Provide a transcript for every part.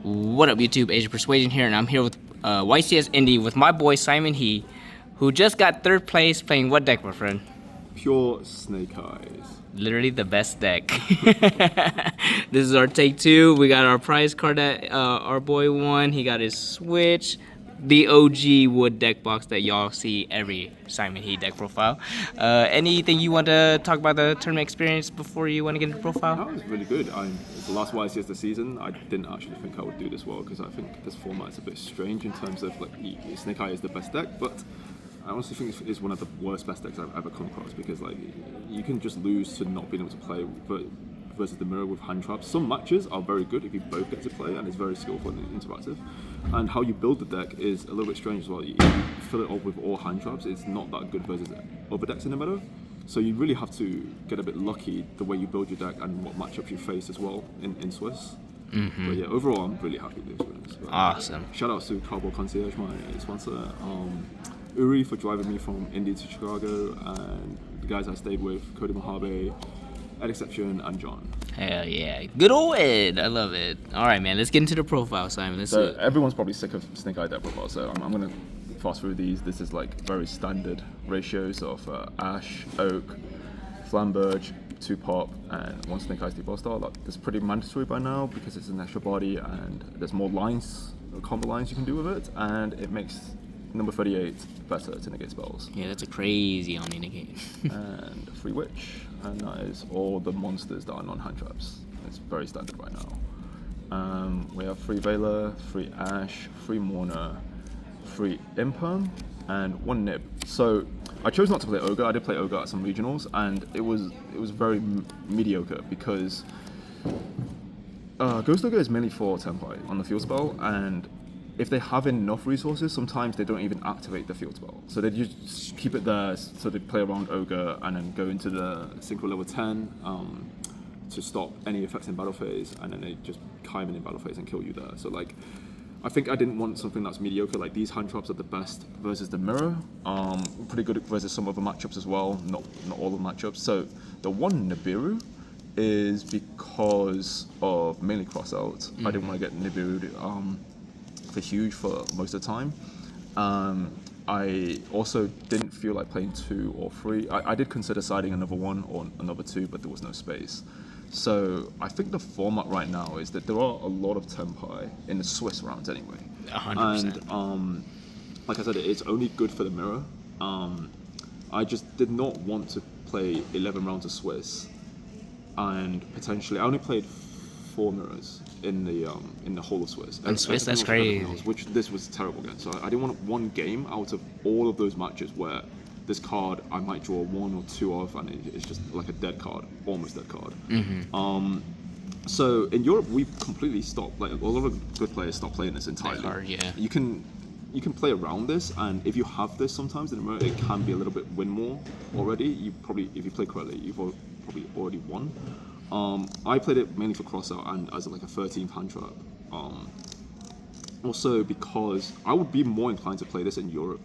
What up, YouTube? Asian Persuasion here, and I'm here with YCS Indy with my boy Simon He, who just got third place playing what deck, my friend? Pure Sanke-Eyes. Literally the best deck. This is our take two. We got our prize card that our boy won. He got his Switch. The OG wood deck box that y'all see every Simon He deck profile. Anything you want to talk about the tournament experience before you want to get into profile? That was really good. It's the last YCS this season. I didn't actually think I would do this well because I think this format is a bit strange in terms of like Sanke-Eyes is the best deck, but I honestly think it's one of the worst best decks I've ever come across because like you can just lose to not being able to play, but versus the mirror with hand traps. Some matches are very good if you both get to play, and it's very skillful and interactive. And how you build the deck is a little bit strange as well. If you fill it up with all hand traps, it's not that good versus other decks in the meta. So you really have to get a bit lucky the way you build your deck and what matchups you face as well in Swiss. But yeah, overall, I'm really happy with the experience. But, Awesome. Shout out to Cowboy Concierge, my sponsor. Uri for driving me from Indy to Chicago, and the guys I stayed with, Cody Mojave, Ed Exception, and John. Hell yeah. Good old Ed. I love it. All right, man. Let's get into the profile, Simon. Let's So see. everyone's probably sick of Sanke-Eye deck profile, so I'm going to fast through these. This is like very standard ratios of Ash, Oak, Flamberge, 2 pop, and 1 Sanke-Eyes default star. Like, that's pretty mandatory by now because it's an extra body and there's more lines, combo lines you can do with it, and it makes number 38 better to negate spells. Yeah, that's a crazy Omni negate. And 3 Witch, and that is all the monsters that are non-hand traps. It's very standard right now. We have 3 Veiler, 3 Ash, 3 Mourner, 3 Imperm, and 1 Nib. So I chose not to play Ogre. I did play Ogre at some regionals, and it was very mediocre because Ghost Ogre is mainly for Tempai on the field spell, and if they have enough resources, sometimes they don't even activate the field spell. So they just keep it there, so they play around Ogre and then go into the Synchro level 10 to stop any effects in battle phase, and then they just Kaiman in battle phase and kill you there. So like, I think I didn't want something that's mediocre. Like these hand traps are the best versus the mirror. Pretty good versus some other matchups as well, not all of the matchups. So the 1 Nibiru is because of mainly cross out. I didn't want to get Nibiru for huge for most of the time. I also didn't feel like playing 2 or 3. I did consider siding another 1 or another 2, but there was no space. So I think the format right now is that there are a lot of Tempai in the Swiss rounds anyway. 100%. And like I said, it's only good for the mirror. I just did not want to play 11 rounds of Swiss, and potentially I only played 4 mirrors in the whole of Swiss. In Swiss, that's crazy. Which this was terrible again. So I didn't want one game out of all of those matches where this card I might draw 1 or 2 of, and it's just like a dead card, almost dead card. So in Europe, we've completely stopped. Like a lot of good players stopped playing this entirely. Hard, yeah. You can play around this, and if you have this sometimes in the mirror, it can be a little bit win more already. You probably, if you play correctly, you've probably already won. I played it mainly for crossout and as like a 13th hand trap. Also because I would be more inclined to play this in Europe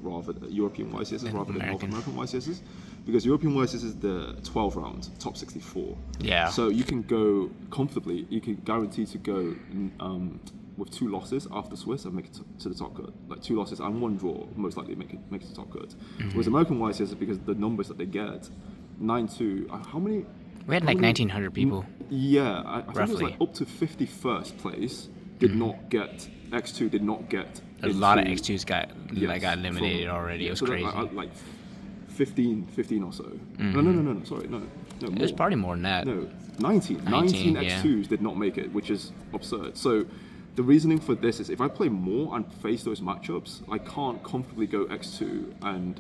European YCSs rather than North American YCSs, because European YCS is the 12 round top 64. Yeah. So you can go comfortably. You can guarantee to go with 2 losses after Swiss and make it to the top cut. Like 2 losses and 1 draw, most likely make it to top cut. Whereas American YCS, because the numbers that they get, 9-2. How many? We had like 1,900 people. Yeah, I think it was Roughly. like up to 51st place did not get X2. Did not get A lot of X2s got eliminated already. It was so crazy. Like 15 or so. No. Sorry, no. It was probably more than that. No, 19 yeah. X2s did not make it, which is absurd. So the reasoning for this is if I play more and face those matchups, I can't comfortably go X2, and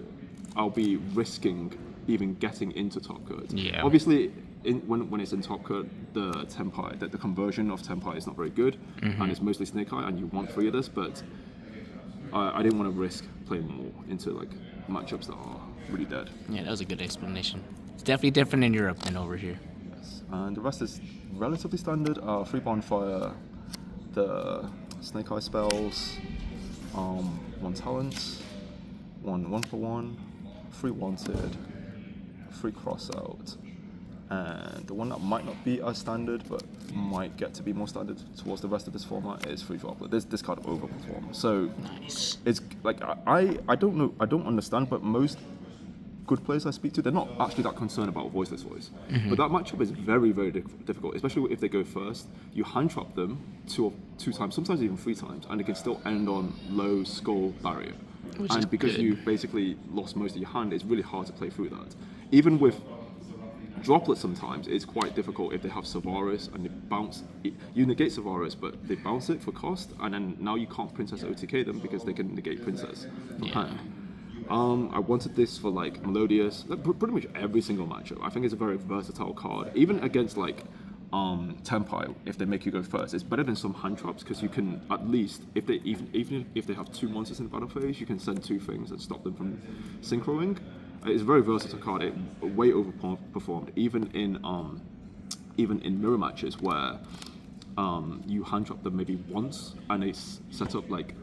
I'll be risking even getting into top cut. Yeah. Obviously, when it's in top cut, the Tempai, the conversion of Tempai is not very good, and it's mostly Sanke-Eye, and you want 3 of this, but I didn't want to risk playing more into like matchups that are really dead. Yeah, that was a good explanation. It's definitely different in Europe than over here. Yes. And the rest is relatively standard. 3 Bonfire, the Sanke-Eye spells, 1 talent, 1 for 1, 3 wanted, 3 cross out, And the one that might not be as standard, but might get to be more standard towards the rest of this format is free droplet. This card overperforms. So Nice. it's like I don't know, I don't understand, but most good players I speak to, they're not actually that concerned about voiceless voice. But that matchup is very, very difficult, especially if they go first. You hand trap them two times, sometimes even 3 times, and it can still end on low skull barrier. Which is and because good. you basically lost most of your hand, it's really hard to play through that. Even with droplets sometimes it's quite difficult if they have Savaris and they bounce. You negate Savaris, but they bounce it for cost, and then now you can't Princess OTK them because they can negate Princess from hand. I wanted this for like Melodious, like, pretty much every single matchup. I think it's a very versatile card, even against like Tenpai. If they make you go first, it's better than some hand traps because you can at least, if they even if they have 2 monsters in the battle phase, you can send 2 things and stop them from synchroing. It's a very versatile card. It way overperformed even in mirror matches where you hand trap them maybe once and they set up like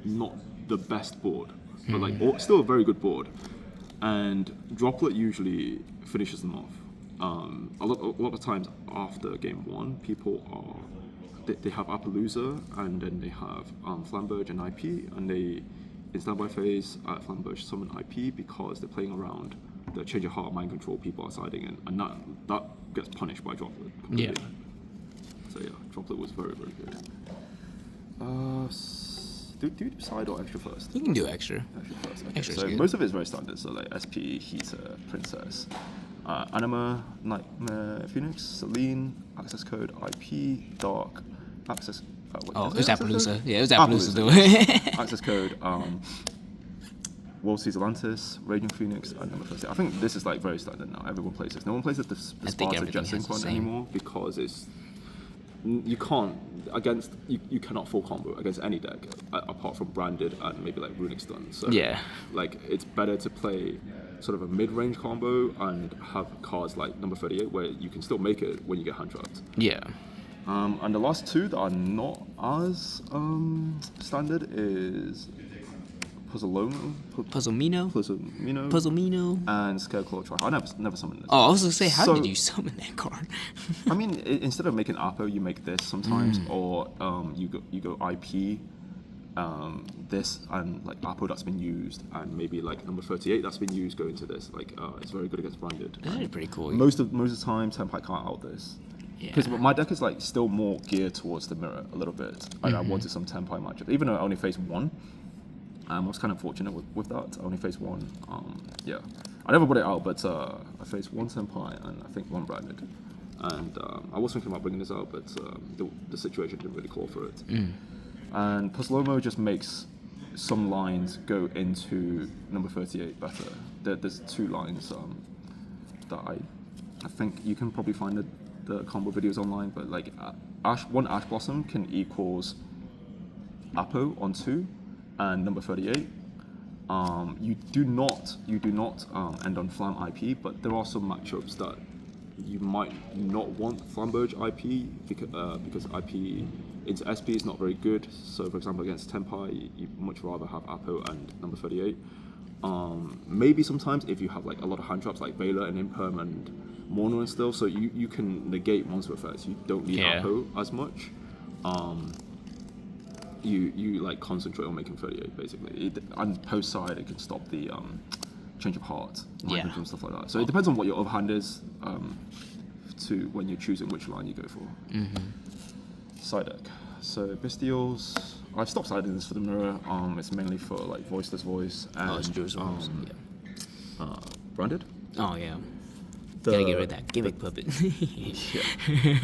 not the best board, but like still a very good board. And Droplet usually finishes them off. A lot of times after game 1, people they have Appaloosa and then they have Flamberge and IP, and they in standby phase at Flamberge summon IP because they're playing around the change of heart mind control people are siding in, and that gets punished by Droplet completely. So yeah, Droplet was very, very good. Do you side or extra first? You can do extra. Extra first. Okay. Extra's So good. most of it is very standard. So like SP, Heater, Princess, Anima, Nightmare, Phoenix, Celine, access code IP, Dark, access. It was Appaloosa. Yeah, it was Appaloosa though. Access code, World Seas Atlantis, Raging Phoenix, and number 30. I think this is like very standard now. Everyone plays this. No one plays the Sparta everything Jet has Sync the one same. anymore because it's you can't you cannot full combo against any deck apart from Branded and maybe like Runic Stun. So Yeah. like it's better to play sort of a mid-range combo and have cards like number 38 where you can still make it when you get hand trapped. Yeah. And the last 2 that are not as standard is Puzzlemino, Puzzlemino. and Scareclaw Tri. I never summoned this. Oh, I was gonna say, how So- did you summon that card? I mean, instead of making Apo, you make this sometimes, or you go IP, this and like Apo that's been used, and maybe like number 38 that's been used go into this. Like it's very good against Branded. That is pretty cool. Most of the time, Tenpai can't out this. Because Yeah. my deck is like still more geared towards the mirror a little bit, and I wanted some Tenpai matchup. Even though I only faced 1, I was kind of fortunate with that. I only faced 1. Yeah, I never put it out, but I faced 1 Tenpai and I think 1 Branded. And I was thinking about bringing this out, but the situation didn't really call for it. And Puzzlomo just makes some lines go into number 38 better. There's 2 lines that I think you can probably find the combo videos online, but like one Ash Blossom can equals Apo on 2 and number 38. You do not end on Flam IP, but there are some matchups that you might not want Flamberge IP because IP into SP is not very good. So for example against Tenpai, you much rather have Apo and number 38. Maybe sometimes if you have like a lot of hand traps like Vela and Imperm and Mono and stuff, so you can negate monster effects. You don't need Apo as much. You like concentrate on making 38 basically. And post side it can stop the change of heart, and stuff like that. So it depends on what your other hand is to when you're choosing which line you go for. Side deck. So Bestials. I've stopped siding this for the mirror. It's mainly for like voiceless voice and Branded. Oh yeah. Gotta get rid of that gimmick puppet. Yeah.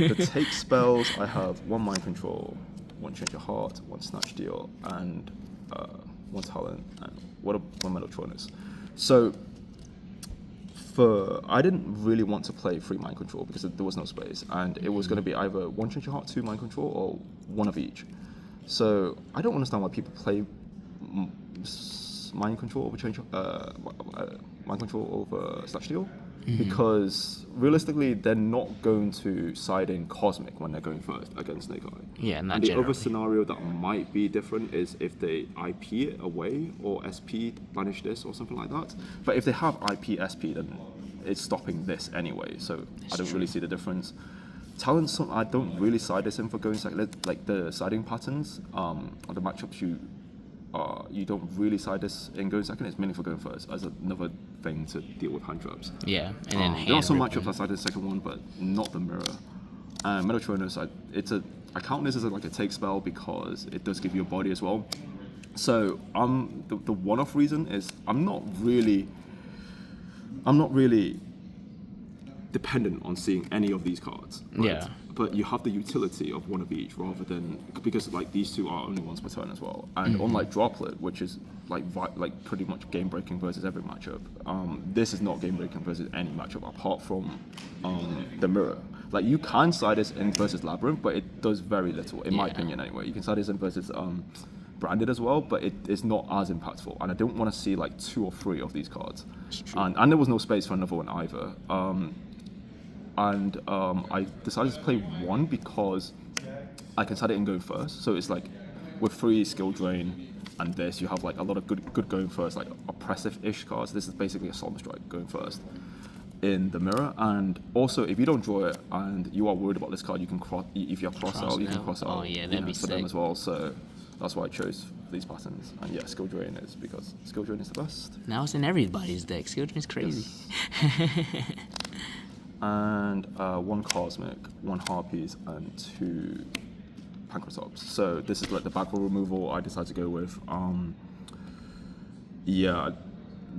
The take spells, I have 1 mind control, 1 change of heart, 1 snatch deal, and 1 talent, and 1 Mellotronus. So I didn't really want to play 3 mind control because there was no space, and it was going to be either 1 change of heart, 2 mind control, or 1 of each. So I don't understand why people play mind control over mind control over snatch deal. Because realistically, they're not going to side in Cosmic when they're going first against Snake Eye. Yeah, not and the generally. other scenario that might be different is if they IP it away or SP banish this or something like that. But if they have IP SP, then it's stopping this anyway. So I don't really see the difference. Talent, I don't really side this in for going second. Like the siding patterns, the matchups you don't really side this in going second. It's mainly for going first as another thing to deal with hand traps. Yeah, and then there are some matchups I sided the second one, but not the mirror. And Metatronus, I count this as like a take spell because it does give you a body as well. So the one-off reason is I'm not really dependent on seeing any of these cards. Right? Yeah. But you have the utility of one of each rather than because like these two are only once per turn as well. And unlike Droplet, which is like pretty much game breaking versus every matchup, this is not game breaking versus any matchup apart from the mirror. Like you can side this in versus Labyrinth, but it does very little, in my opinion anyway. You can side this in versus Branded as well, but it is not as impactful. And I don't want to see like 2 or 3 of these cards. And there was no space for another one either. I decided to play 1 because I can side it in going first. So it's like with 3 skill drain and this, you have like a lot of good going first, like oppressive-ish cards. This is basically a Solemn Strike going first in the mirror. And also, if you don't draw it and you are worried about this card, you can if you're cross out, you can cross out. Oh yeah, that'd be for sick. them as well. So that's why I chose these patterns. And yeah, skill drain is because skill drain is the best. Now it's in everybody's deck. Skill Drain's crazy. And 1 Cosmic, 1 Harpies, and 2 Pancratops. So this is like the back row removal I decided to go with. I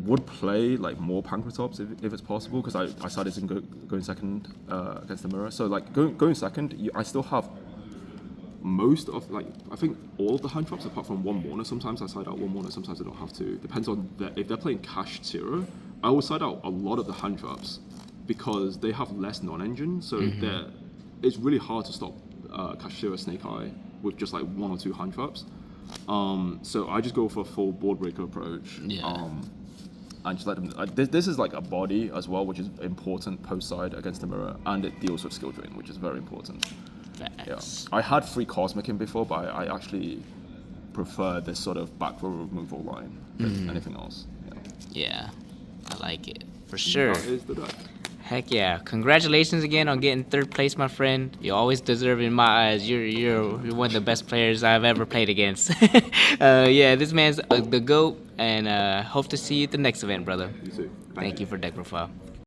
would play like more Pancratops if it's possible because I started in going second against the mirror. So like going second, I still have most of I think all of the hand traps apart from 1 Warner. Sometimes I side out 1 Warner, sometimes I don't have to. Depends on if they're playing Cash 0, I will side out a lot of the hand traps because they have less non-engine, so it's really hard to stop Cash 0 Snake-Eye with just like 1 or 2 hand traps. So I just go for a full board breaker approach. And just let them. This is like a body as well, which is important post side against the mirror, and it deals with skill drain, which is very important. Facts. Yeah, I had 3 Cosmic in before, but I actually prefer this sort of back row removal line than anything else. Yeah, I like it for sure. That is the deck. Heck yeah! Congratulations again on getting 3rd place, my friend. You always deserve it in my eyes. You're one of the best players I've ever played against. This man's the GOAT, and hope to see you at the next event, brother. You too. Thank you for Deck Profile.